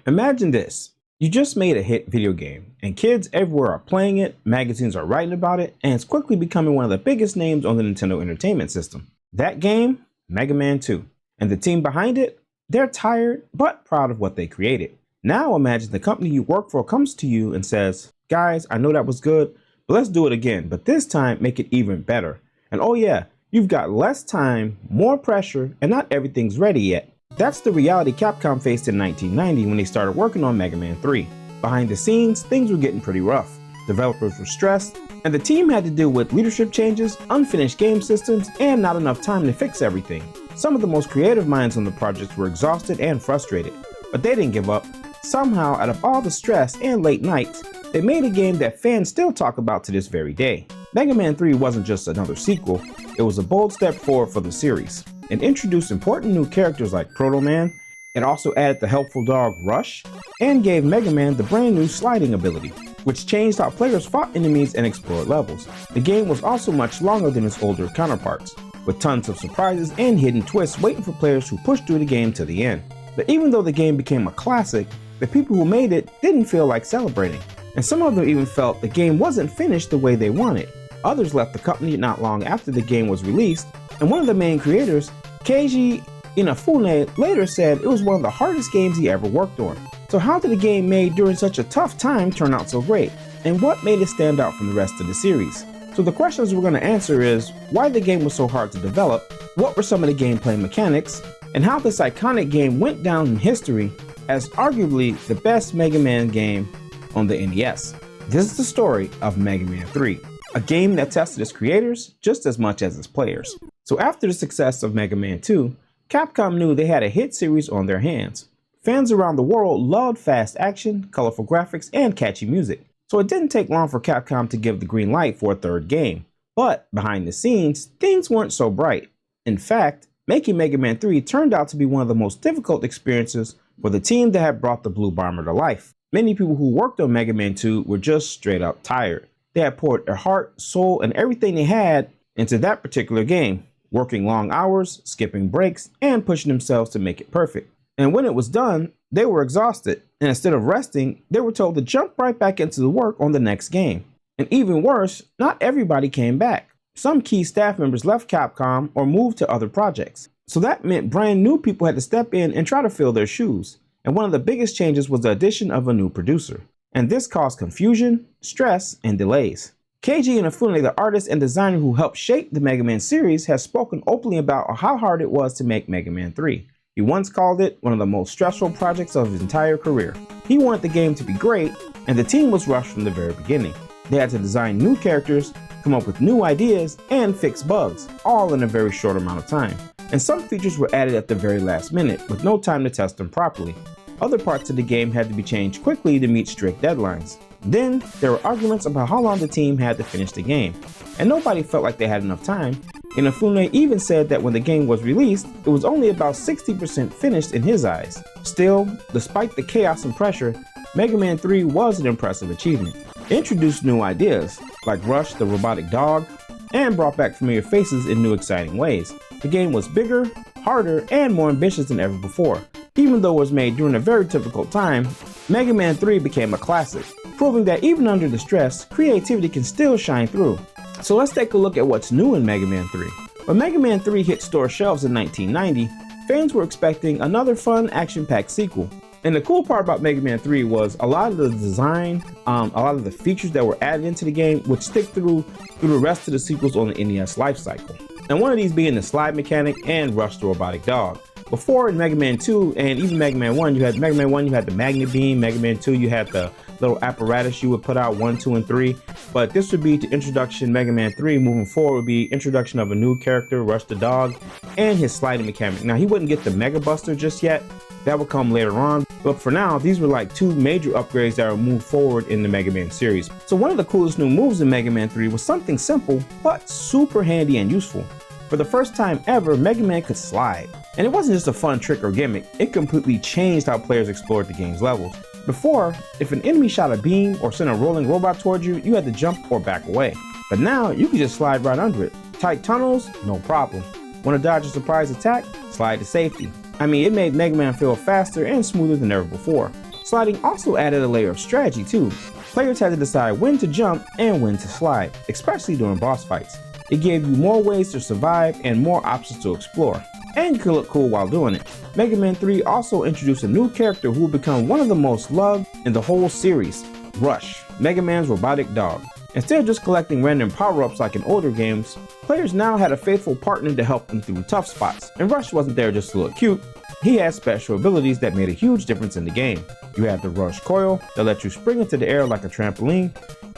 Imagine this. You just made a hit video game, and kids everywhere are playing it, magazines are writing about it, and it's quickly becoming one of the biggest names on the Nintendo Entertainment System. That game? Mega Man 2. And the team behind it? They're tired, but proud of what they created. Now imagine the company you work for comes to you and says, guys, I know that was good, but let's do it again, but this time make it even better. And oh yeah, you've got less time, more pressure, and not everything's ready yet. That's the reality Capcom faced in 1990 when they started working on Mega Man 3. Behind the scenes, things were getting pretty rough. Developers were stressed, and the team had to deal with leadership changes, unfinished game systems, and not enough time to fix everything. Some of the most creative minds on the project were exhausted and frustrated, but they didn't give up. Somehow, out of all the stress and late nights, they made a game that fans still talk about to this very day. Mega Man 3 wasn't just another sequel, it was a bold step forward for the series. It introduced important new characters like Proto Man, it also added the helpful dog Rush, and gave Mega Man the brand new sliding ability, which changed how players fought enemies and explored levels. The game was also much longer than its older counterparts, with tons of surprises and hidden twists waiting for players who pushed through the game to the end. But even though the game became a classic, the people who made it didn't feel like celebrating, and some of them even felt the game wasn't finished the way they wanted. Others left the company not long after the game was released, and one of the main creators, Keiji Inafune, later said it was one of the hardest games he ever worked on. So how did a game made during such a tough time turn out so great? And what made it stand out from the rest of the series? So the questions we're going to answer is why the game was so hard to develop, what were some of the gameplay mechanics, and how this iconic game went down in history as arguably the best Mega Man game on the NES. This is the story of Mega Man 3, a game that tested its creators just as much as its players. So after the success of Mega Man 2, Capcom knew they had a hit series on their hands. Fans around the world loved fast action, colorful graphics, and catchy music. So it didn't take long for Capcom to give the green light for a third game. But behind the scenes, things weren't so bright. In fact, making Mega Man 3 turned out to be one of the most difficult experiences for the team that had brought the Blue Bomber to life. Many people who worked on Mega Man 2 were just straight up tired. They had poured their heart, soul, and everything they had into that particular game, working long hours, skipping breaks, and pushing themselves to make it perfect. And when it was done, they were exhausted, and instead of resting, they were told to jump right back into the work on the next game. And even worse, not everybody came back. Some key staff members left Capcom or moved to other projects. So that meant brand new people had to step in and try to fill their shoes. And one of the biggest changes was the addition of a new producer. And this caused confusion, stress, and delays. Keiji Inafune, the artist and designer who helped shape the Mega Man series, has spoken openly about how hard it was to make Mega Man 3. He once called it one of the most stressful projects of his entire career. He wanted the game to be great, and the team was rushed from the very beginning. They had to design new characters, come up with new ideas, and fix bugs, all in a very short amount of time. And some features were added at the very last minute, with no time to test them properly. Other parts of the game had to be changed quickly to meet strict deadlines. Then, there were arguments about how long the team had to finish the game, and nobody felt like they had enough time. Inafune even said that when the game was released, it was only about 60% finished in his eyes. Still, despite the chaos and pressure, Mega Man 3 was an impressive achievement. It introduced new ideas, like Rush the robotic dog, and brought back familiar faces in new exciting ways. The game was bigger, harder, and more ambitious than ever before. Even though it was made during a very difficult time, Mega Man 3 became a classic, proving that even under the stress, creativity can still shine through. So let's take a look at what's new in Mega Man 3. When Mega Man 3 hit store shelves in 1990, fans were expecting another fun, action-packed sequel. And the cool part about Mega Man 3 was a lot of the design, a lot of the features that were added into the game would stick through the rest of the sequels on the NES lifecycle. And one of these being the slide mechanic and Rush the robotic dog. Before in Mega Man 2 and even Mega Man 1, you had the magnet beam, Mega Man 2 you had the little apparatus you would put out 1, 2, and 3. But this would be the introduction. Mega Man 3 moving forward would be introduction of a new character, Rush the dog, and his sliding mechanic. Now he wouldn't get the Mega Buster just yet. That would come later on. But for now, these were like two major upgrades that would move forward in the Mega Man series. So one of the coolest new moves in Mega Man 3 was something simple, but super handy and useful. For the first time ever, Mega Man could slide. And it wasn't just a fun trick or gimmick, it completely changed how players explored the game's levels. Before, if an enemy shot a beam or sent a rolling robot towards you, you had to jump or back away. But now, you can just slide right under it. Tight tunnels, no problem. Want to dodge a surprise attack? Slide to safety. I mean, it made Mega Man feel faster and smoother than ever before. Sliding also added a layer of strategy too. Players had to decide when to jump and when to slide, especially during boss fights. It gave you more ways to survive and more options to explore, and you could look cool while doing it. Mega Man 3 also introduced a new character who would become one of the most loved in the whole series, Rush, Mega Man's robotic dog. Instead of just collecting random power-ups like in older games, players now had a faithful partner to help them through tough spots, and Rush wasn't there just to look cute. He had special abilities that made a huge difference in the game. You had the Rush Coil that let you spring into the air like a trampoline,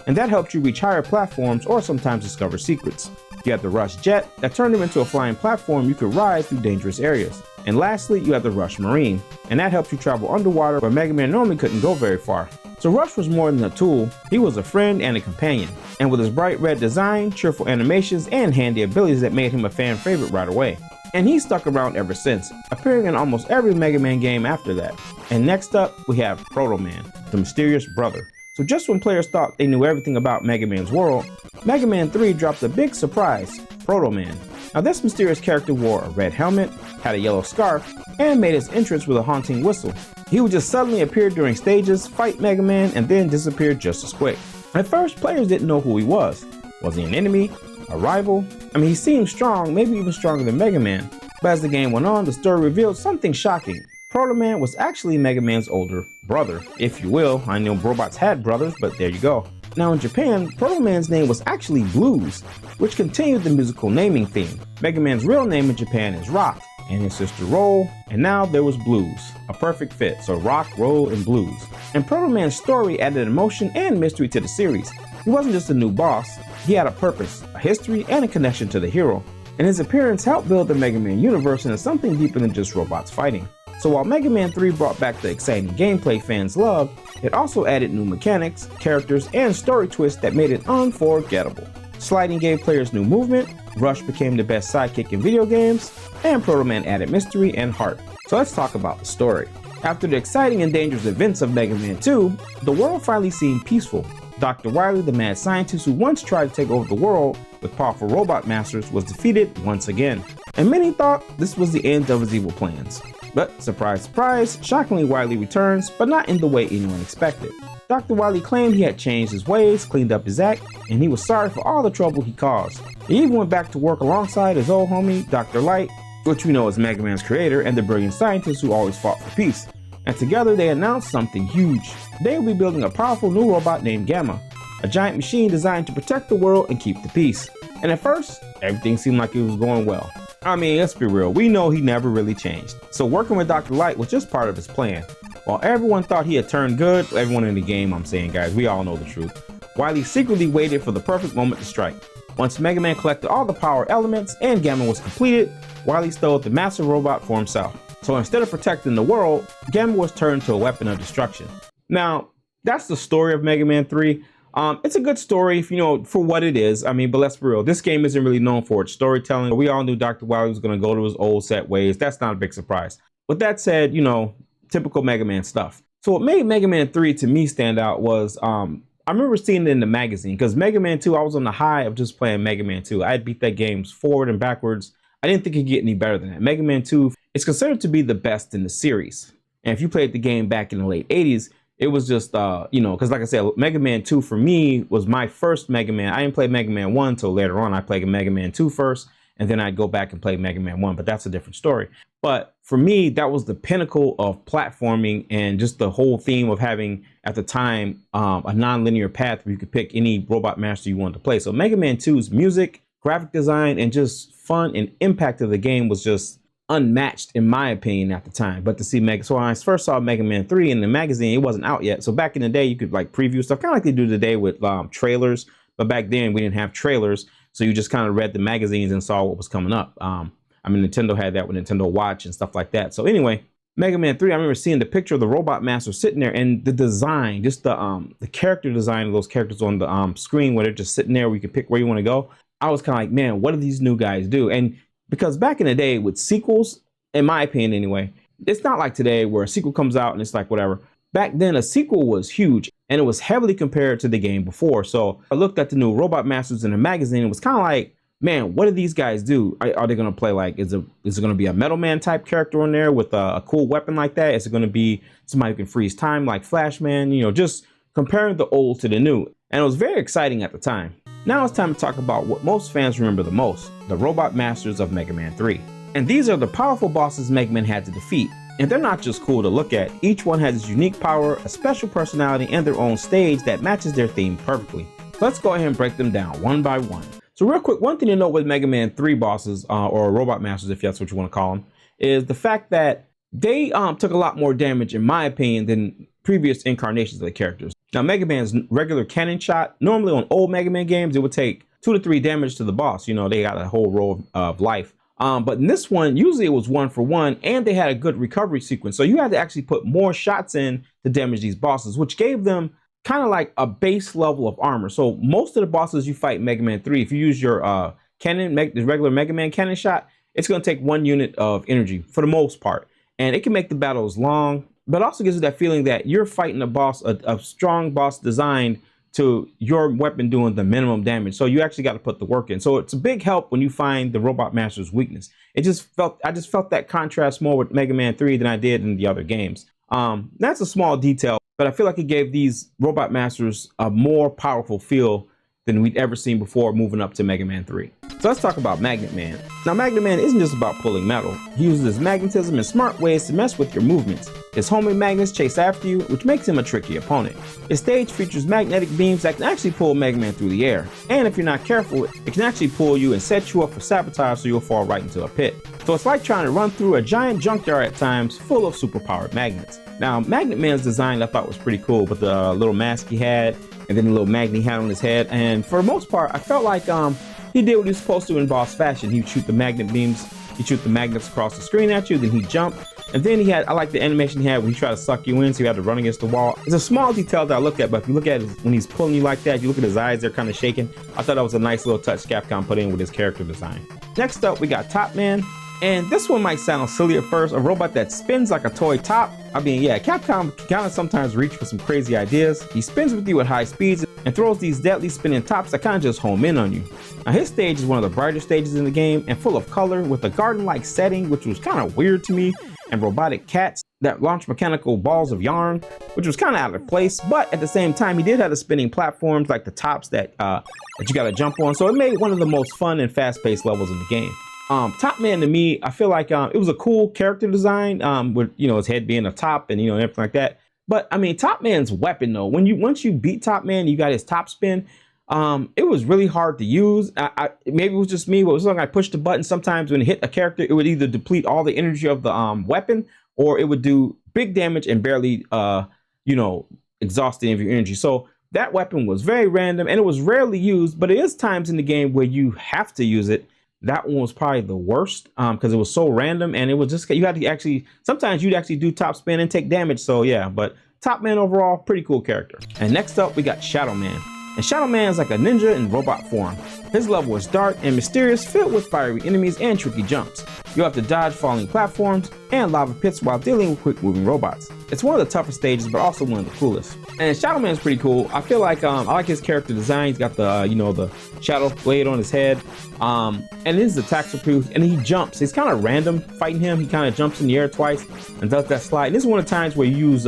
and that helped you reach higher platforms or sometimes discover secrets. You had the Rush Jet that turned him into a flying platform you could ride through dangerous areas. And lastly, you had the Rush Marine, and that helped you travel underwater where Mega Man normally couldn't go very far. So Rush was more than a tool, he was a friend and a companion. And with his bright red design, cheerful animations, and handy abilities that made him a fan favorite right away. And he's stuck around ever since, appearing in almost every Mega Man game after that. And next up, we have Proto Man, the mysterious brother. So just when players thought they knew everything about Mega Man's world, Mega Man 3 dropped a big surprise, Proto Man. Now this mysterious character wore a red helmet, had a yellow scarf, and made his entrance with a haunting whistle. He would just suddenly appear during stages, fight Mega Man, and then disappear just as quick. At first, players didn't know who he was. Was he an enemy? A rival? I mean, he seemed strong, maybe even stronger than Mega Man. But as the game went on, the story revealed something shocking. Proto Man was actually Mega Man's older brother, if you will. I know robots had brothers, but there you go. Now in Japan, Proto Man's name was actually Blues, which continued the musical naming theme. Mega Man's real name in Japan is Rock, and his sister Roll, and now there was Blues. A perfect fit, so Rock, Roll, and Blues. And Proto Man's story added emotion and mystery to the series. He wasn't just a new boss, he had a purpose, a history, and a connection to the hero. And his appearance helped build the Mega Man universe into something deeper than just robots fighting. So while Mega Man 3 brought back the exciting gameplay fans loved, it also added new mechanics, characters, and story twists that made it unforgettable. Sliding gave players new movement, Rush became the best sidekick in video games, and Proto Man added mystery and heart. So let's talk about the story. After the exciting and dangerous events of Mega Man 2, the world finally seemed peaceful. Dr. Wily, the mad scientist who once tried to take over the world with powerful robot masters, was defeated once again. And many thought this was the end of his evil plans. But surprise, surprise, shockingly Wily returns, but not in the way anyone expected. Dr. Wily claimed he had changed his ways, cleaned up his act, and he was sorry for all the trouble he caused. He even went back to work alongside his old homie, Dr. Light, which we know is Mega Man's creator and the brilliant scientist who always fought for peace. And together they announced something huge. They will be building a powerful new robot named Gamma, a giant machine designed to protect the world and keep the peace. And at first, everything seemed like it was going well. I mean, let's be real, we know he never really changed. So working with Dr. Light was just part of his plan. While everyone thought he had turned good, everyone in the game, I'm saying guys, we all know the truth, Wily secretly waited for the perfect moment to strike. Once Mega Man collected all the power elements and Gamma was completed, Wily stole the massive robot for himself. So instead of protecting the world, Gamma was turned to a weapon of destruction. Now, that's the story of Mega Man 3. It's a good story, for what it is. I mean, but let's be real. This game isn't really known for its storytelling. We all knew Dr. Wily was going to go to his old set ways. That's not a big surprise. With that said, typical Mega Man stuff. So what made Mega Man 3 to me stand out was, I remember seeing it in the magazine, because Mega Man 2, I was on the high of just playing Mega Man 2. I had beat that game forward and backwards. I didn't think it could get any better than that. Mega Man 2 is considered to be the best in the series. And if you played the game back in the late 80s, it was just, because like I said, Mega Man 2 for me was my first Mega Man. I didn't play Mega Man 1 until later on. I played Mega Man 2 first, and then I'd go back and play Mega Man 1, but that's a different story. But for me, that was the pinnacle of platforming and just the whole theme of having, at the time, a non-linear path where you could pick any robot master you wanted to play. So Mega Man 2's music, graphic design, and just fun and impact of the game was just unmatched in my opinion at the time. But to see so when I first saw Mega Man 3 in the magazine, it wasn't out yet. So back in the day, you could like preview stuff, kind of like they do today with trailers. But back then we didn't have trailers. So you just kind of read the magazines and saw what was coming up. I mean, Nintendo had that with Nintendo Watch and stuff like that. So anyway, Mega Man 3, I remember seeing the picture of the Robot Master sitting there and the design, just the character design of those characters on the screen where they're just sitting there where you can pick where you want to go. I was kind of like, man, what do these new guys do? And because back in the day with sequels, in my opinion anyway, it's not like today where a sequel comes out and it's like whatever. Back then, a sequel was huge and it was heavily compared to the game before. So I looked at the new Robot Masters in the magazine. It was kind of like man, what do these guys do? Are they going to play like, is it going to be a Metal Man type character on there with a cool weapon like that? Is it going to be somebody who can freeze time like Flashman? You know, just comparing the old to the new. And it was very exciting at the time. Now it's time to talk about what most fans remember the most, the Robot Masters of Mega Man 3. And these are the powerful bosses Mega Man had to defeat. And they're not just cool to look at, each one has its unique power, a special personality, and their own stage that matches their theme perfectly. So let's go ahead and break them down one by one. So real quick, one thing to note with Mega Man 3 bosses, or Robot Masters if that's what you want to call them, is the fact that they took a lot more damage, in my opinion, than previous incarnations of the characters. Now Mega Man's regular cannon shot, normally on old Mega Man games, it would take 2 to 3 damage to the boss. You know, they got a whole row of life. But in this one, usually it was 1 for 1, and they had a good recovery sequence. So you had to actually put more shots in to damage these bosses, which gave them kind of like a base level of armor. So most of the bosses you fight in Mega Man 3, if you use your cannon, the regular Mega Man cannon shot, it's going to take 1 unit of energy for the most part. And it can make the battles long, but also gives you that feeling that you're fighting a boss, a strong boss designed to your weapon doing the minimum damage. So you actually got to put the work in. So it's a big help when you find the Robot Master's weakness. I just felt that contrast more with Mega Man 3 than I did in the other games. That's a small detail, but I feel like it gave these Robot Masters a more powerful feel than we'd ever seen before moving up to Mega Man 3. So let's talk about Magnet Man. Now Magnet Man isn't just about pulling metal. He uses his magnetism in smart ways to mess with your movements. His homing magnets chase after you, which makes him a tricky opponent. His stage features magnetic beams that can actually pull Mega Man through the air. And if you're not careful, it can actually pull you and set you up for sabotage so you'll fall right into a pit. So it's like trying to run through a giant junkyard at times full of superpowered magnets. Now Magnet Man's design I thought was pretty cool with the little mask he had and then the little magnet he had on his head. And for the most part, I felt like he did what he was supposed to in boss fashion. He would shoot the magnet beams, he'd shoot the magnets across the screen at you, then he'd jump. And then he had, I like the animation he had when he tried to suck you in, so you had to run against the wall. It's a small detail that I look at, but if you look at it when he's pulling you like that, you look at his eyes, they're kind of shaking. I thought that was a nice little touch Capcom put in with his character design. Next up, we got Top Man. And this one might sound silly at first, a robot that spins like a toy top. I mean, yeah, Capcom kind of sometimes reach for some crazy ideas. He spins with you at high speeds and throws these deadly spinning tops that kind of just home in on you. Now his stage is one of the brighter stages in the game and full of color with a garden-like setting, which was kind of weird to me, and robotic cats that launch mechanical balls of yarn, which was kind of out of place. But at the same time, he did have the spinning platforms like the tops that you got to jump on. So it made one of the most fun and fast-paced levels in the game. Top Man to me, I feel like it was a cool character design with, you know, his head being a top and, you know, and everything like that. But I mean, Top Man's weapon though, once you beat Top Man, you got his top spin. It was really hard to use. Maybe it was just me, but it was like I pushed the button. Sometimes when it hit a character, it would either deplete all the energy of the weapon, or it would do big damage and barely, you know, exhaust any of your energy. So that weapon was very random and it was rarely used, but it is times in the game where you have to use it. That one was probably the worst because it was so random and it was just, you had to actually, sometimes you'd actually do top spin and take damage. So yeah, but Top Man overall, pretty cool character. And next up, we got Shadow Man. And Shadow Man is like a ninja in robot form. His level is dark and mysterious, filled with fiery enemies and tricky jumps. You'll have to dodge falling platforms and lava pits while dealing with quick moving robots. It's one of the toughest stages, but also one of the coolest. And Shadow Man is pretty cool. I feel like I like his character design. He's got the you know, the shadow blade on his head, and his attacks are pretty. And he jumps. It's kind of random fighting him. He kind of jumps in the air twice and does that slide. And this is one of the times where you use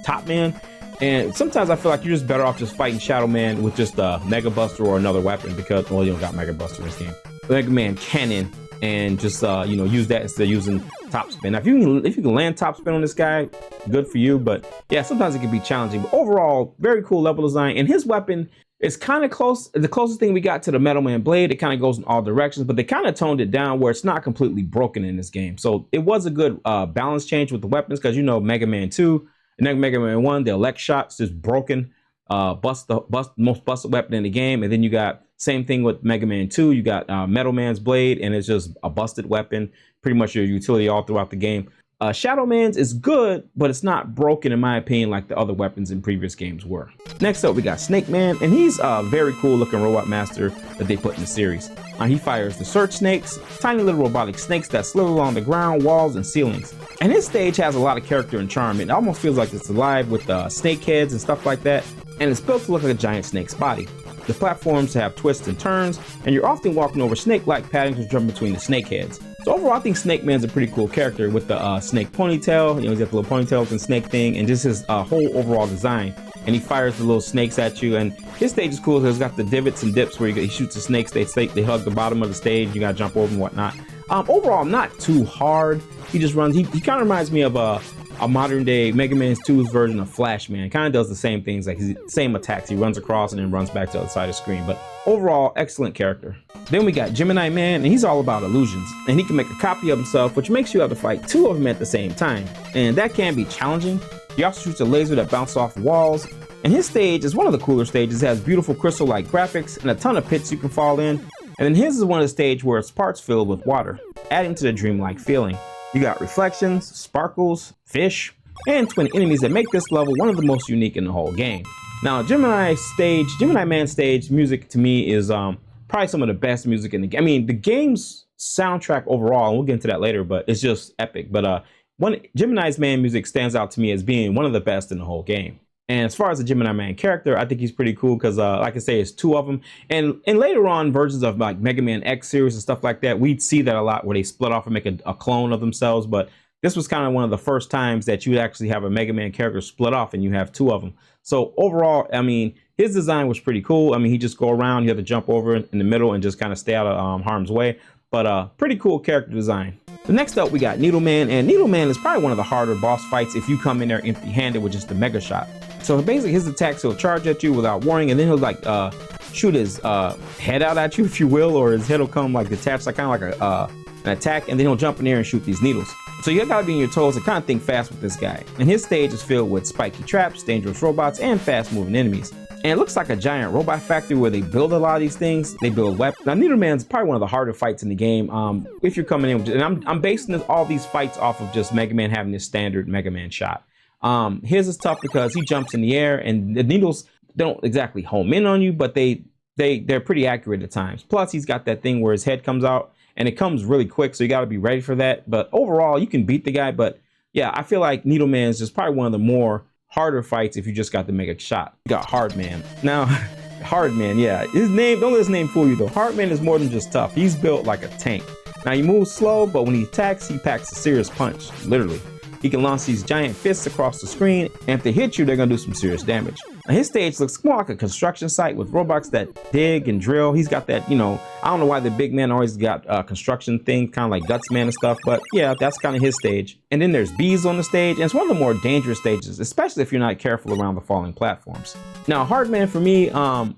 Top Man. And sometimes I feel like you're just better off just fighting Shadow Man with just a Mega Buster or another weapon because, well, you don't got Mega Buster in this game. Mega Man Cannon, and just you know, use that instead of using top spin. Now, if you can land top spin on this guy, good for you. But yeah, sometimes it can be challenging. But overall, very cool level design. And his weapon is kind of close. The closest thing we got to the Metal Man blade. It kind of goes in all directions, but they kind of toned it down where it's not completely broken in this game. So it was a good balance change with the weapons because, you know, Mega Man 2. And Mega Man 1, the elect shot's just broken, most busted weapon in the game. And then you got same thing with Mega Man 2. You got Metal Man's blade, and it's just a busted weapon. Pretty much your utility all throughout the game. Shadow Man's is good, but it's not broken in my opinion like the other weapons in previous games were. Next up, we got Snake Man, and he's a very cool looking robot master that they put in the series. He fires the search snakes, tiny little robotic snakes that slither along the ground, walls, and ceilings. And his stage has a lot of character and charm. It almost feels like it's alive with snake heads and stuff like that, and it's built to look like a giant snake's body. The platforms have twists and turns, and you're often walking over snake-like patterns which jump between the snake heads. So overall, I think Snake Man's a pretty cool character with the snake ponytail. You know, he's got the little ponytail and snake thing, and just his whole overall design. And he fires the little snakes at you, and his stage is cool because it's got the divots and dips where he shoots the snakes. They hug the bottom of the stage. You gotta jump over and whatnot. Overall, not too hard. He just runs. He kind of reminds me of a modern day Mega Man 2's version of Flash Man. Kind of does the same things, like same attacks. He runs across and then runs back to the other side of the screen. But overall, excellent character. Then we got Gemini Man, and he's all about illusions. And he can make a copy of himself, which makes you have to fight two of them at the same time. And that can be challenging. He also shoots a laser that bounces off walls. And his stage is one of the cooler stages. It has beautiful crystal-like graphics and a ton of pits you can fall in. And then his is one of the stages where it's parts filled with water, adding to the dreamlike feeling. You got reflections, sparkles, fish, and twin enemies that make this level one of the most unique in the whole game. Now, Gemini Man stage music to me is probably some of the best music in the game. I mean, the game's soundtrack overall, and we'll get into that later, but it's just epic. But Gemini Man music stands out to me as being one of the best in the whole game. And as far as the Gemini Man character, I think he's pretty cool because, like I say, it's two of them. And later on versions of like Mega Man X series and stuff like that, we'd see that a lot where they split off and make a clone of themselves. But this was kind of one of the first times that you would actually have a Mega Man character split off and you have two of them. So overall, I mean, his design was pretty cool. I mean, he just go around, you have to jump over in the middle and just kind of stay out of harm's way. But pretty cool character design. The next up, we got Needle Man, and Needle Man is probably one of the harder boss fights if you come in there empty-handed with just a Mega Shot. So basically, his attacks, he'll charge at you without warning, and then he'll like shoot his head out at you, if you will, or his head will come like detached, like kind of like an attack, and then he'll jump in there and shoot these needles. So you gotta be on your toes and kind of think fast with this guy. And his stage is filled with spiky traps, dangerous robots, and fast-moving enemies. And it looks like a giant robot factory where they build a lot of these things. They build weapons. Now, Needle Man's probably one of the harder fights in the game. If you're coming in, and I'm basing all these fights off of just Mega Man having this standard Mega Man shot. His is tough because he jumps in the air, and the needles don't exactly home in on you, but they're pretty accurate at times. Plus, he's got that thing where his head comes out, and it comes really quick, so you got to be ready for that. But overall, you can beat the guy. But yeah, I feel like Needle Man is just probably one of the more harder fights if you just got the Mega Shot. You got Hard Man. Now, Hard Man, yeah, his name, don't let his name fool you though. Hard Man is more than just tough. He's built like a tank. Now, he moves slow, but when he attacks, he packs a serious punch, literally. He can launch these giant fists across the screen, and if they hit you, they're gonna do some serious damage. Now, his stage looks more like a construction site with robots that dig and drill. He's got that, you know, I don't know why the big man always got construction things, kind of like Guts Man and stuff, but yeah, that's kind of his stage. And then there's bees on the stage, and it's one of the more dangerous stages, especially if you're not careful around the falling platforms. Now, Hardman for me, the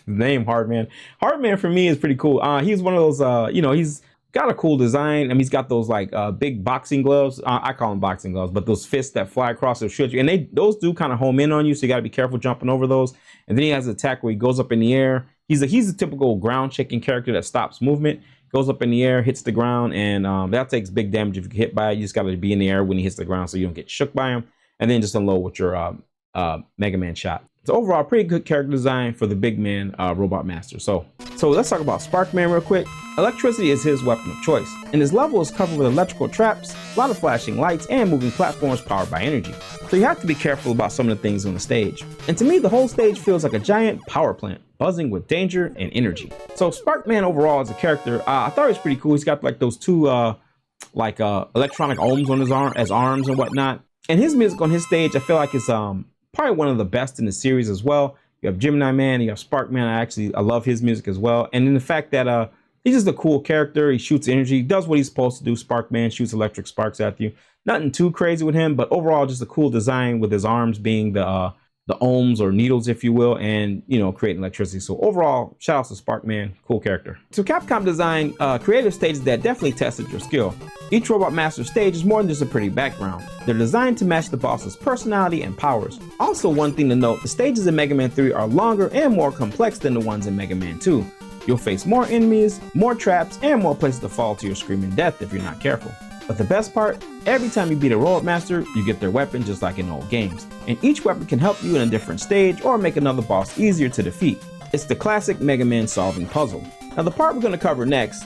name Hardman. Hardman for me is pretty cool. He's one of those, you know, he's got a cool design. I mean, he's got those like big boxing gloves. I call them boxing gloves, but those fists that fly across and shoot you. And those do kind of home in on you, so you got to be careful jumping over those. And then he has an attack where he goes up in the air. He's a typical ground shaking character that stops movement, goes up in the air, hits the ground, and that takes big damage if you get hit by it. You just got to be in the air when he hits the ground so you don't get shook by him. And then just unload with your Mega Man shot. So overall, pretty good character design for the big man robot master. So let's talk about Sparkman real quick. Electricity is his weapon of choice, and his level is covered with electrical traps, a lot of flashing lights, and moving platforms powered by energy. So you have to be careful about some of the things on the stage. And to me, the whole stage feels like a giant power plant, buzzing with danger and energy. So Sparkman overall as a character, I thought he was pretty cool. He's got like those two electronic ohms on his arms and whatnot. And his music on his stage, I feel like is probably one of the best in the series as well. You have Gemini Man, you have Sparkman. I love his music as well. And then the fact that he's just a cool character. He shoots energy, does what he's supposed to do. Sparkman shoots electric sparks at you. Nothing too crazy with him, but overall just a cool design with his arms being the ohms or needles, if you will, and you know, creating electricity. So overall, shout out to Sparkman, cool character. So Capcom designed creative stages that definitely tested your skill. Each Robot Master stage is more than just a pretty background. They're designed to match the boss's personality and powers. Also, one thing to note, the stages in Mega Man 3 are longer and more complex than the ones in Mega Man 2. You'll face more enemies, more traps, and more places to fall to your screaming death if you're not careful. But the best part, every time you beat a Robot Master, you get their weapon just like in old games. And each weapon can help you in a different stage or make another boss easier to defeat. It's the classic Mega Man solving puzzle. Now the part we're going to cover next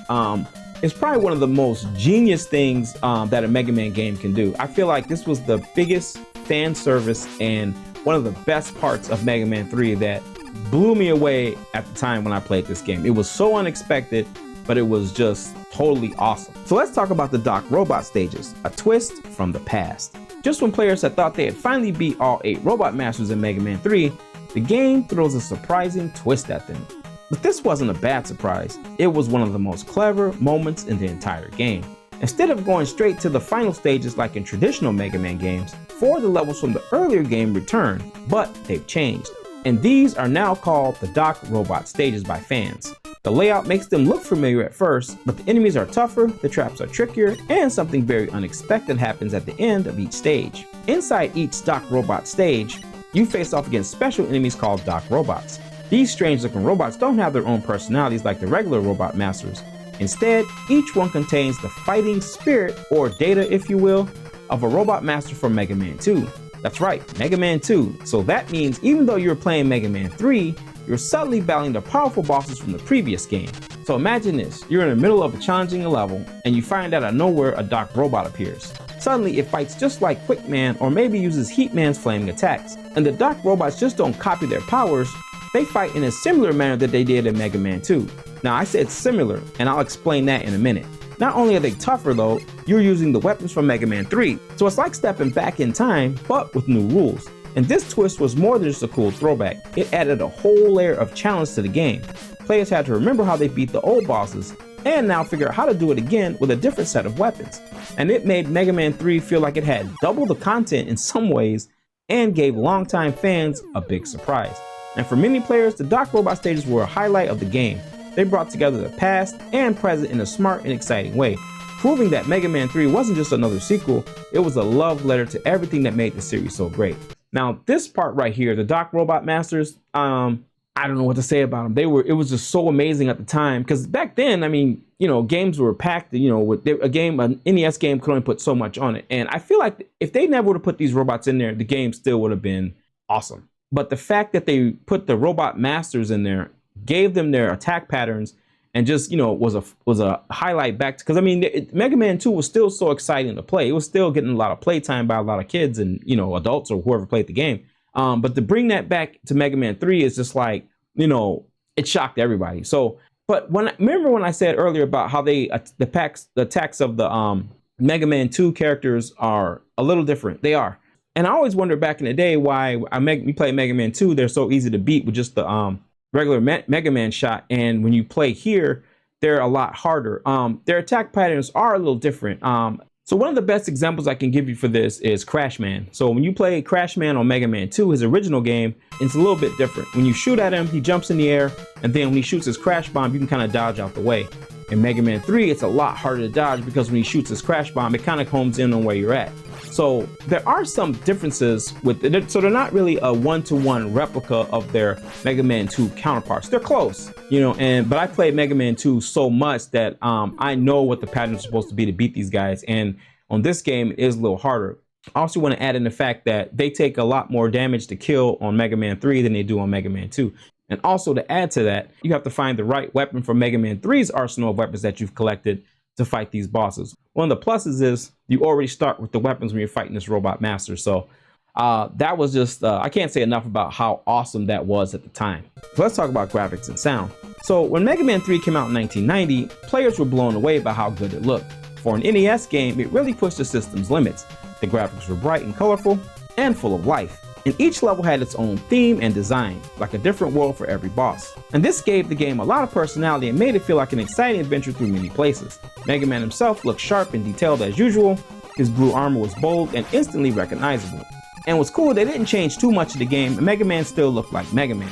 is probably one of the most genius things that a Mega Man game can do. I feel like this was the biggest fan service and one of the best parts of Mega Man 3 that blew me away at the time when I played this game. It was so unexpected, but it was just totally awesome. So let's talk about the Doc Robot stages, a twist from the past. Just when players had thought they had finally beat all 8 Robot Masters in Mega Man 3, the game throws a surprising twist at them. But this wasn't a bad surprise. It was one of the most clever moments in the entire game. Instead of going straight to the final stages like in traditional Mega Man games, 4 of the levels from the earlier game return, but they've changed. And these are now called the Doc Robot stages by fans. The layout makes them look familiar at first, but the enemies are tougher, the traps are trickier, and something very unexpected happens at the end of each stage. Inside each Doc Robot stage, you face off against special enemies called Doc Robots. These strange looking robots don't have their own personalities like the regular Robot Masters. Instead, each one contains the fighting spirit, or data if you will, of a Robot Master from Mega Man 2. That's right, Mega Man 2. So that means even though you're playing Mega Man 3, you're subtly battling the powerful bosses from the previous game. So imagine this, you're in the middle of a challenging level and you find out of nowhere a Doc Robot appears. Suddenly it fights just like Quick Man or maybe uses Heat Man's flaming attacks. And the Doc Robots just don't copy their powers, they fight in a similar manner that they did in Mega Man 2. Now I said similar, and I'll explain that in a minute. Not only are they tougher though, you're using the weapons from Mega Man 3, so it's like stepping back in time, but with new rules. And this twist was more than just a cool throwback, it added a whole layer of challenge to the game. Players had to remember how they beat the old bosses, and now figure out how to do it again with a different set of weapons. And it made Mega Man 3 feel like it had double the content in some ways, and gave longtime fans a big surprise. And for many players, the Doc Robot stages were a highlight of the game. They brought together the past and present in a smart and exciting way, proving that Mega Man 3 wasn't just another sequel, it was a love letter to everything that made the series so great. Now this part right here, the Doc Robot Masters, I don't know what to say about them. It was just so amazing at the time, because back then, I mean, you know, games were packed, you know, with an NES game could only put so much on it. And I feel like if they never would have put these robots in there, the game still would have been awesome. But the fact that they put the Robot Masters in there, gave them their attack patterns, and just, you know, was a highlight back to, because I mean, Mega Man 2 was still so exciting to play. It was still getting a lot of playtime by a lot of kids and, you know, adults or whoever played the game. But to bring that back to Mega Man 3 is just like, you know, it shocked everybody. So, but remember when I said earlier about how the attacks of the Mega Man 2 characters are a little different. They are. And I always wondered back in the day why we play Mega Man 2, they're so easy to beat with just the regular Mega Man shot, and when you play here, they're a lot harder. Their attack patterns are a little different. So one of the best examples I can give you for this is Crash Man. So when you play Crash Man on Mega Man 2, his original game, it's a little bit different. When you shoot at him, he jumps in the air, and then when he shoots his Crash Bomb, you can kind of dodge out the way. In Mega Man 3, it's a lot harder to dodge because when he shoots his Crash Bomb, it kind of homes in on where you're at. So there are some differences with it. So they're not really a one-to-one replica of their Mega Man 2 counterparts. They're close, you know, but I played Mega Man 2 so much that I know what the patterns are supposed to be to beat these guys. And on this game, it is a little harder. I also want to add in the fact that they take a lot more damage to kill on Mega Man 3 than they do on Mega Man 2. And also to add to that, you have to find the right weapon for Mega Man 3's arsenal of weapons that you've collected to fight these bosses. One of the pluses is you already start with the weapons when you're fighting this Robot Master. So that was just, I can't say enough about how awesome that was at the time. So let's talk about graphics and sound. So when Mega Man 3 came out in 1990, players were blown away by how good it looked. For an NES game, it really pushed the system's limits. The graphics were bright and colorful and full of life. And each level had its own theme and design, like a different world for every boss. And this gave the game a lot of personality and made it feel like an exciting adventure through many places. Mega Man himself looked sharp and detailed as usual, his blue armor was bold and instantly recognizable. And what's cool, they didn't change too much of the game, and Mega Man still looked like Mega Man.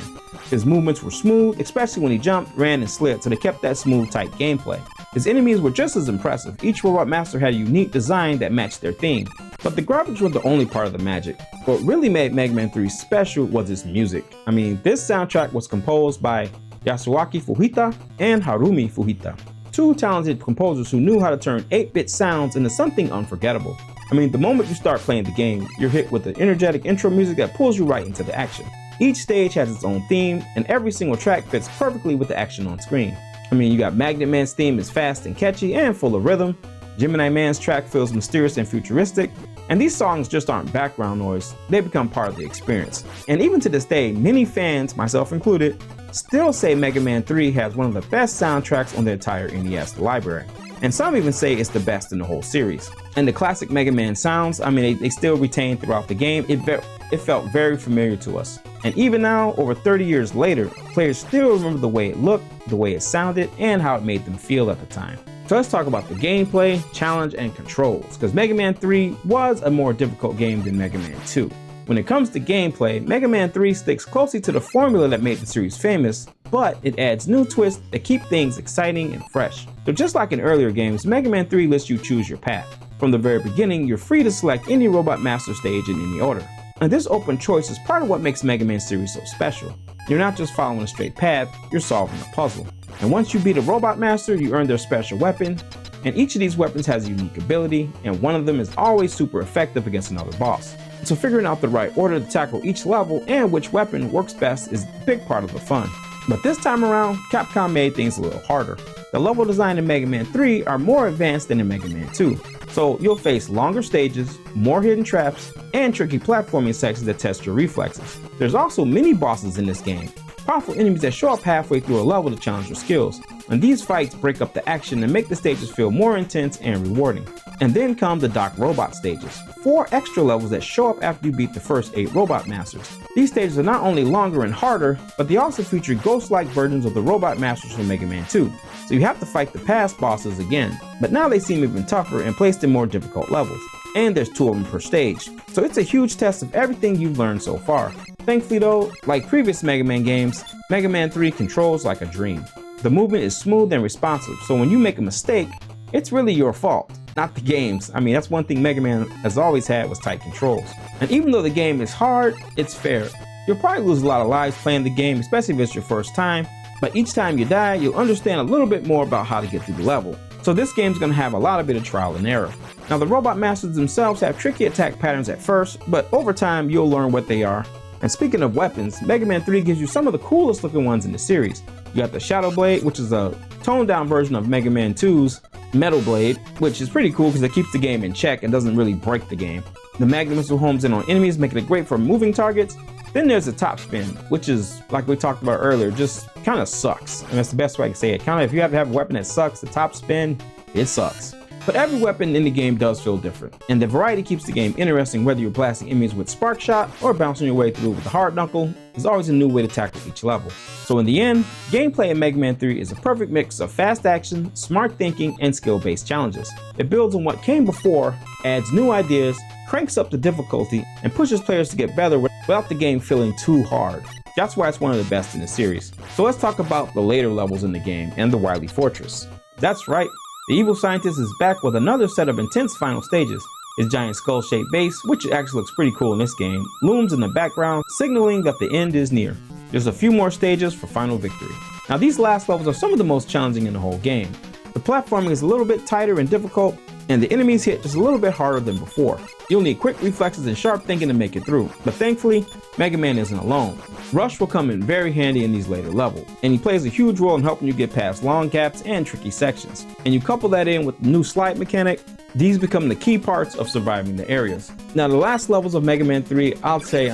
His movements were smooth, especially when he jumped, ran, and slid, so they kept that smooth, tight gameplay. His enemies were just as impressive. Each Robot Master had a unique design that matched their theme. But the graphics were the only part of the magic. What really made Mega Man 3 special was its music. I mean, this soundtrack was composed by Yasuaki Fujita and Harumi Fujita, two talented composers who knew how to turn 8-bit sounds into something unforgettable. I mean, the moment you start playing the game, you're hit with the energetic intro music that pulls you right into the action. Each stage has its own theme, and every single track fits perfectly with the action on screen. I mean, you got Magnet Man's theme is fast and catchy and full of rhythm. Gemini Man's track feels mysterious and futuristic, and these songs just aren't background noise, they become part of the experience. And even to this day, many fans, myself included, still say Mega Man 3 has one of the best soundtracks on the entire NES library. And some even say it's the best in the whole series. And the classic Mega Man sounds, I mean, they still retain throughout the game. It felt very familiar to us. And even now, over 30 years later, players still remember the way it looked, the way it sounded, and how it made them feel at the time. So let's talk about the gameplay, challenge, and controls, because Mega Man 3 was a more difficult game than Mega Man 2. When it comes to gameplay, Mega Man 3 sticks closely to the formula that made the series famous, but it adds new twists that keep things exciting and fresh. So just like in earlier games, Mega Man 3 lets you choose your path. From the very beginning, you're free to select any Robot Master stage in any order. And this open choice is part of what makes Mega Man series so special. You're not just following a straight path, you're solving a puzzle. And once you beat a Robot Master, you earn their special weapon, and each of these weapons has a unique ability, and one of them is always super effective against another boss. So figuring out the right order to tackle each level and which weapon works best is a big part of the fun. But this time around, Capcom made things a little harder. The level design in Mega Man 3 are more advanced than in Mega Man 2. So you'll face longer stages, more hidden traps, and tricky platforming sections that test your reflexes. There's also mini bosses in this game, powerful enemies that show up halfway through a level to challenge your skills. And these fights break up the action and make the stages feel more intense and rewarding. And then come the Doc Robot stages, 4 extra levels that show up after you beat the first 8 Robot Masters. These stages are not only longer and harder, but they also feature ghost-like versions of the Robot Masters from Mega Man 2. So you have to fight the past bosses again, but now they seem even tougher and placed in more difficult levels. And there's 2 of them per stage, so it's a huge test of everything you've learned so far. Thankfully though, like previous Mega Man games, Mega Man 3 controls like a dream. The movement is smooth and responsive, so when you make a mistake, it's really your fault, not the game's. I mean, that's one thing Mega Man has always had, was tight controls. And even though the game is hard, it's fair. You'll probably lose a lot of lives playing the game, especially if it's your first time, but each time you die, you'll understand a little bit more about how to get through the level. So this game's gonna have a lot of bit of trial and error. Now the Robot Masters themselves have tricky attack patterns at first, but over time you'll learn what they are. And speaking of weapons, Mega Man 3 gives you some of the coolest looking ones in the series. You got the Shadow Blade, which is a toned down version of Mega Man 2's Metal Blade, which is pretty cool because it keeps the game in check and doesn't really break the game. The Magnum Missile homes in on enemies, making it great for moving targets. Then there's the Top Spin, which is, like we talked about earlier, just kind of sucks. And that's the best way I can say it. Kind of, if you have to have a weapon that sucks, the Top Spin, it sucks. But every weapon in the game does feel different, and the variety keeps the game interesting. Whether you're blasting enemies with Spark Shot or bouncing your way through with the Hard Knuckle, there's always a new way to tackle each level. So in the end, gameplay in Mega Man 3 is a perfect mix of fast action, smart thinking, and skill-based challenges. It builds on what came before, adds new ideas, cranks up the difficulty, and pushes players to get better without the game feeling too hard. That's why it's one of the best in the series. So let's talk about the later levels in the game and the Wily Fortress. That's right. The evil scientist is back with another set of intense final stages. His giant skull-shaped base, which actually looks pretty cool in this game, looms in the background, signaling that the end is near. There's a few more stages for final victory. Now these last levels are some of the most challenging in the whole game. The platforming is a little bit tighter and difficult, and the enemies hit just a little bit harder than before. You'll need quick reflexes and sharp thinking to make it through, but thankfully, Mega Man isn't alone. Rush will come in very handy in these later levels, and he plays a huge role in helping you get past long gaps and tricky sections. And you couple that in with the new slide mechanic, these become the key parts of surviving the areas. Now the last levels of Mega Man 3, I'll say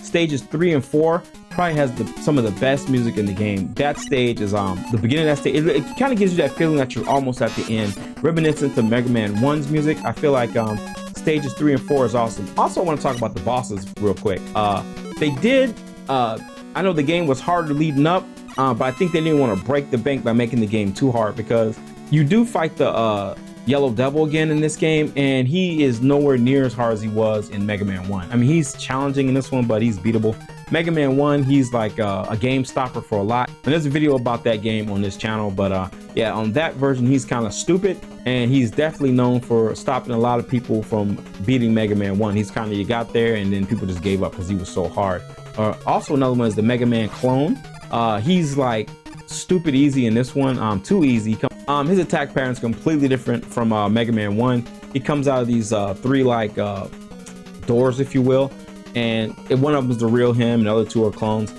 stages 3 and 4 probably has some of the best music in the game. That stage is the beginning of that stage. It kind of gives you that feeling that you're almost at the end, reminiscent to Mega Man 1's music. I feel like stages 3 and 4 is awesome. Also, I want to talk about the bosses real quick. They did. I know the game was harder leading up, but I think they didn't want to break the bank by making the game too hard, because you do fight the Yellow Devil again in this game, and he is nowhere near as hard as he was in Mega Man 1. I mean, he's challenging in this one, but he's beatable. Mega Man 1, he's like a game stopper for a lot. And there's a video about that game on this channel, but yeah, on that version, he's kind of stupid, and he's definitely known for stopping a lot of people from beating Mega Man 1. He's kind of, you got there, and then people just gave up because he was so hard. Also, another one is the Mega Man clone. He's like stupid easy in this one, too easy. His attack pattern is completely different from Mega Man 1. He comes out of these 3 like doors, if you will, and one of them is the real him and the other 2 are clones.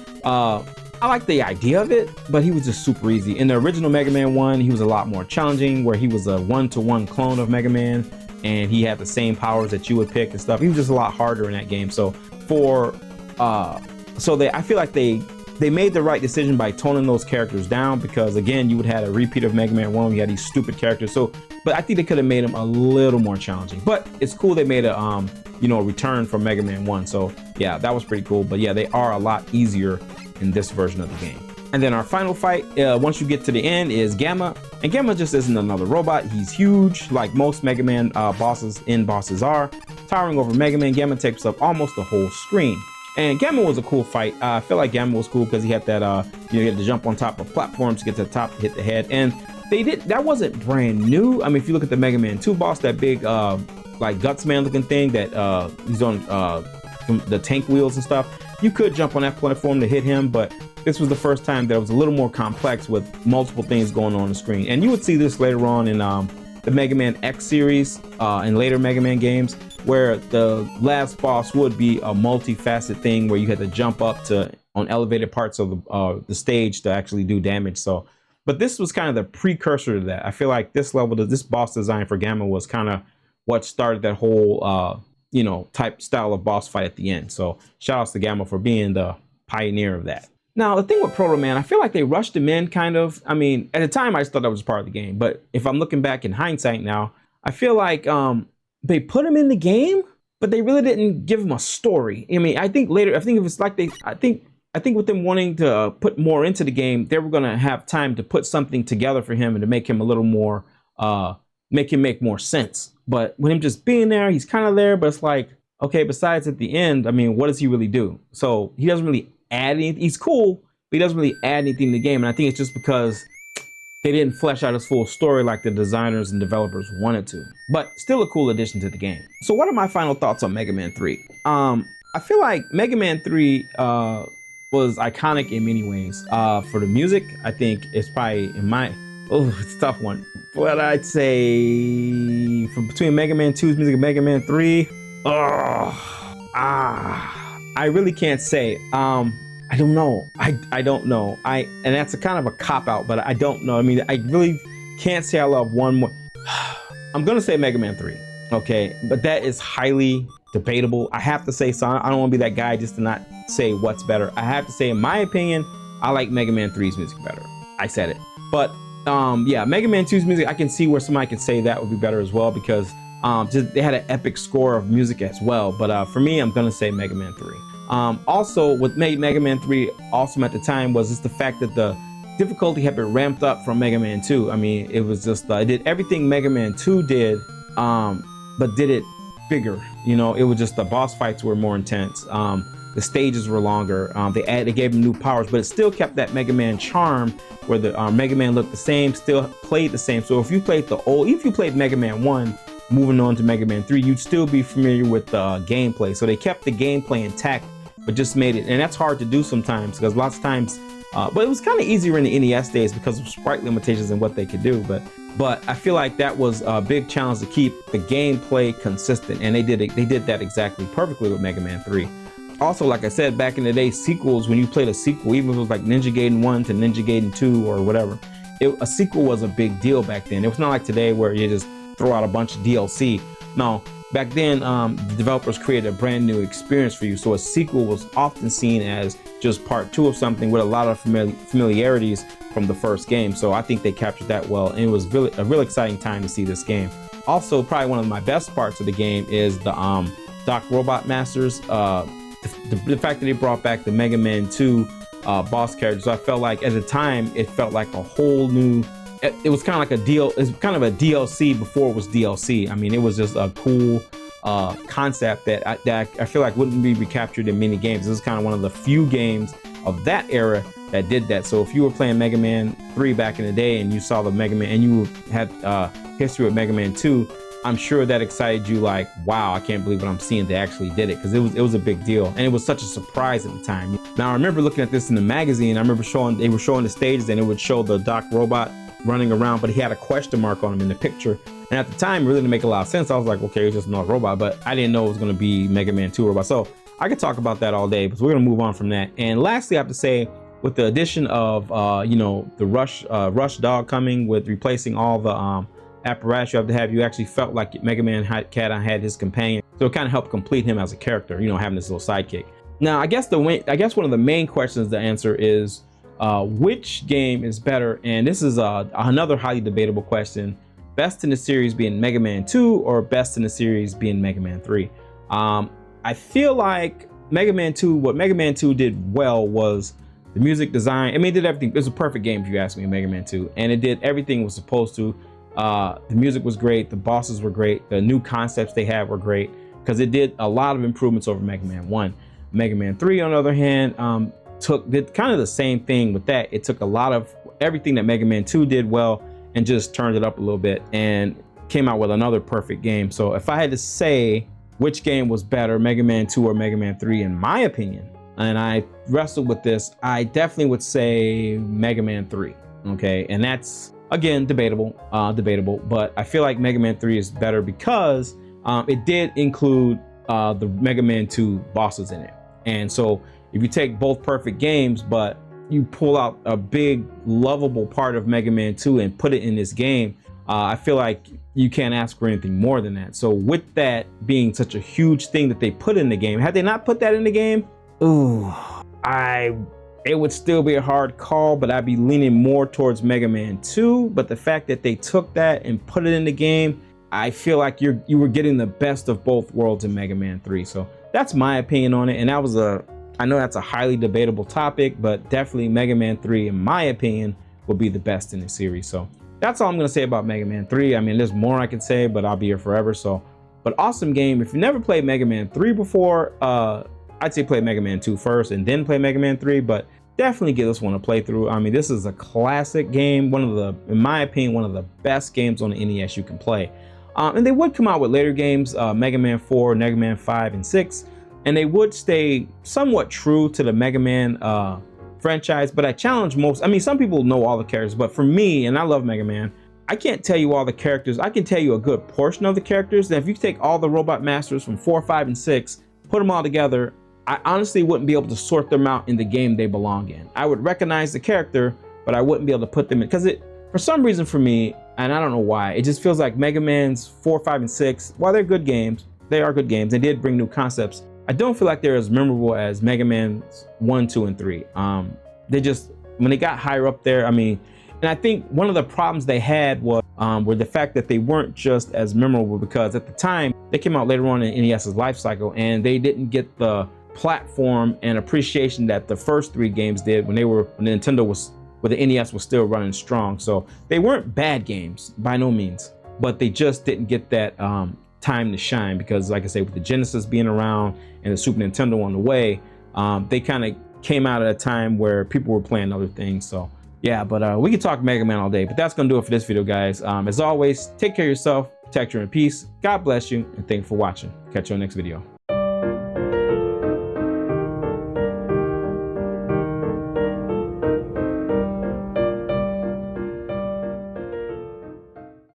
I like the idea of it, but he was just super easy. In the original Mega Man 1, he was a lot more challenging, where he was a one-to-one clone of Mega Man, and he had the same powers that you would pick and stuff. He was just a lot harder in that game. So I feel like they made the right decision by toning those characters down, because again, you would have a repeat of Mega Man 1. You had these stupid characters. So, but I think they could have made them a little more challenging. But it's cool they made a return from Mega Man 1. So yeah, that was pretty cool. But yeah, they are a lot easier in this version of the game. And then our final fight, once you get to the end, is Gamma. And Gamma just isn't another robot. He's huge, like most Mega Man bosses are. Towering over Mega Man, Gamma takes up almost the whole screen. And Gamma was a cool fight. I feel like Gamma was cool because he had that, you had to jump on top of platforms to get to the top to hit the head. And that wasn't brand new. I mean, if you look at the Mega Man 2 boss, that big, like Gutsman looking thing that he's on the tank wheels and stuff, you could jump on that platform to hit him, but this was the first time that it was a little more complex with multiple things going on the screen. And you would see this later on in the Mega Man X series and later Mega Man games, where the last boss would be a multifaceted thing where you had to jump up on elevated parts of the stage to actually do damage. So, but this was kind of the precursor to that. I feel like this boss design for Gamma was kind of what started that whole style of boss fight at the end. So shout outs to Gamma for being the pioneer of that. Now, the thing with Proto Man, I feel like they rushed him in kind of. I mean, at the time, I just thought that was part of the game. But if I'm looking back in hindsight now, I feel like they put him in the game, but they really didn't give him a story. I mean, I think it was like I think with them wanting to put more into the game, they were going to have time to put something together for him and to make him a little more, make him make more sense. But with him just being there, he's kind of there, but it's like, okay, besides at the end, I mean, what does he really do? So he doesn't really add anything. He's cool, but he doesn't really add anything to the game. And I think it's just because they didn't flesh out his full story like the designers and developers wanted to. But still a cool addition to the game. So what are my final thoughts on Mega Man 3? I feel like Mega Man 3 was iconic in many ways. For the music, I think it's probably it's a tough one. But I'd say between Mega Man 2's music and Mega Man 3, I really can't say. I don't know. I don't know. And that's a kind of a cop-out, but I don't know. I mean, I really can't say I love one more. I'm gonna say Mega Man 3, okay? But that is highly debatable. I have to say, so I don't want to be that guy just to not say what's better. I have to say, in my opinion, I like Mega Man 3's music better. I said it. But yeah, Mega Man 2's music, I can see where somebody could say that would be better as well, because they had an epic score of music as well. But for me, I'm gonna say Mega Man 3. Also, what made Mega Man 3 awesome at the time was just the fact that the difficulty had been ramped up from Mega Man 2. I mean, it was just it did everything Mega Man 2 did, but did it bigger. It was just the boss fights were more intense. The stages were longer. They gave him new powers, but it still kept that Mega Man charm where the Mega Man looked the same, still played the same. So if you played if you played Mega Man 1, moving on to Mega Man 3, you'd still be familiar with the gameplay. So they kept the gameplay intact, but just made it, and that's hard to do sometimes, because lots of times, but it was kind of easier in the NES days because of sprite limitations and what they could do. But I feel like that was a big challenge to keep the gameplay consistent, and they did that exactly perfectly with Mega Man 3. Also, like I said, back in the day, sequels, when you played a sequel, even if it was like Ninja Gaiden 1 to Ninja Gaiden 2 or whatever, a sequel was a big deal back then. It was not like today where you just throw out a bunch of DLC. No, back then, the developers created a brand new experience for you. So a sequel was often seen as just part 2 of something with a lot of familiarities from the first game. So I think they captured that well, and it was really a real exciting time to see this game. Also, probably one of my best parts of the game is the Doc Robot Masters. The fact that they brought back the Mega Man 2 boss characters. So I felt like at the time, it felt like a whole new. It was kind of like it's kind of a DLC before it was DLC. I mean, it was just a cool concept that I feel like wouldn't be recaptured in many games. This is kind of one of the few games of that era that did that. So if you were playing Mega Man 3 back in the day and you saw the Mega Man and you had history with Mega Man 2, I'm sure that excited you, like, wow, I can't believe what I'm seeing. They actually did it, because it was a big deal, and it was such a surprise at the time. Now I remember looking at this in the magazine. I remember they were showing the stages, and it would show the Doc Robot running around, but he had a question mark on him in the picture. And at the time, it really didn't make a lot of sense. I was like, okay, it's just another robot, but I didn't know it was going to be Mega Man 2 robot. So I could talk about that all day, but we're going to move on from that. And lastly, I have to say, with the addition of you know, the rush dog coming with replacing all the apparatus you have to have, you actually felt like Mega Man had had his companion, so it kind of helped complete him as a character, you know, having this little sidekick. Now I guess one of the main questions to answer is which game is better, and this is another highly debatable question. Best in the series being Mega Man 2 or best in the series being Mega Man 3. I feel like Mega Man 2, what Mega Man 2 did well was the music design. I mean, it did everything. It was a perfect game if you ask me, Mega Man 2, and it did everything it was supposed to. The music was great, the bosses were great, the new concepts they had were great, because it did a lot of improvements over Mega Man 1. Mega Man 3, on the other hand, did kind of the same thing with that. It took a lot of everything that Mega Man 2 did well and just turned it up a little bit and came out with another perfect game. So if I had to say which game was better, Mega Man 2 or Mega Man 3, in my opinion, and I wrestled with this, I definitely would say Mega Man 3. Okay, and that's again debatable, but I feel like Mega Man 3 is better because it did include the Mega Man 2 bosses in it. And so if you take both perfect games, but you pull out a big lovable part of Mega Man 2 and put it in this game, I feel like you can't ask for anything more than that. So with that being such a huge thing that they put in the game, had they not put that in the game, ooh, it would still be a hard call, but I'd be leaning more towards Mega Man 2. But the fact that they took that and put it in the game, I feel like you were getting the best of both worlds in Mega Man 3. So that's my opinion on it. And that was I know that's a highly debatable topic, but definitely Mega Man 3, in my opinion, will be the best in the series. So that's all I'm gonna say about Mega Man 3. I mean, there's more I can say, but I'll be here forever. So, but awesome game. If you never played Mega Man 3 before, I'd say play Mega Man 2 first and then play Mega Man 3, but definitely give this one a playthrough. I mean, this is a classic game. In my opinion, one of the best games on the NES you can play. And they would come out with later games, Mega Man 4, Mega Man 5, and 6, and they would stay somewhat true to the Mega Man franchise, but I challenge most. I mean, some people know all the characters, but for me, and I love Mega Man, I can't tell you all the characters. I can tell you a good portion of the characters. And if you take all the Robot Masters from 4, 5, and 6, put them all together, I honestly wouldn't be able to sort them out in the game they belong in. I would recognize the character, but I wouldn't be able to put them in, because for some reason for me, and I don't know why, it just feels like Mega Man's 4, 5, and 6, while they're good games, they are good games, they did bring new concepts, I don't feel like they're as memorable as Mega Man's 1, 2, and 3. They just, when they got higher up there, I mean, and I think one of the problems they had was were the fact that they weren't just as memorable, because at the time, they came out later on in NES's life cycle, and they didn't get the platform and appreciation that the first 3 games did when the NES was still running strong. So they weren't bad games by no means, but they just didn't get that time to shine, because like I say, with the Genesis being around and the Super Nintendo on the way, they kind of came out at a time where people were playing other things. So yeah, but we could talk Mega Man all day, but that's gonna do it for this video, guys. As always, take care of yourself, protect your inner peace, God bless you, and thank you for watching. Catch you on the next video.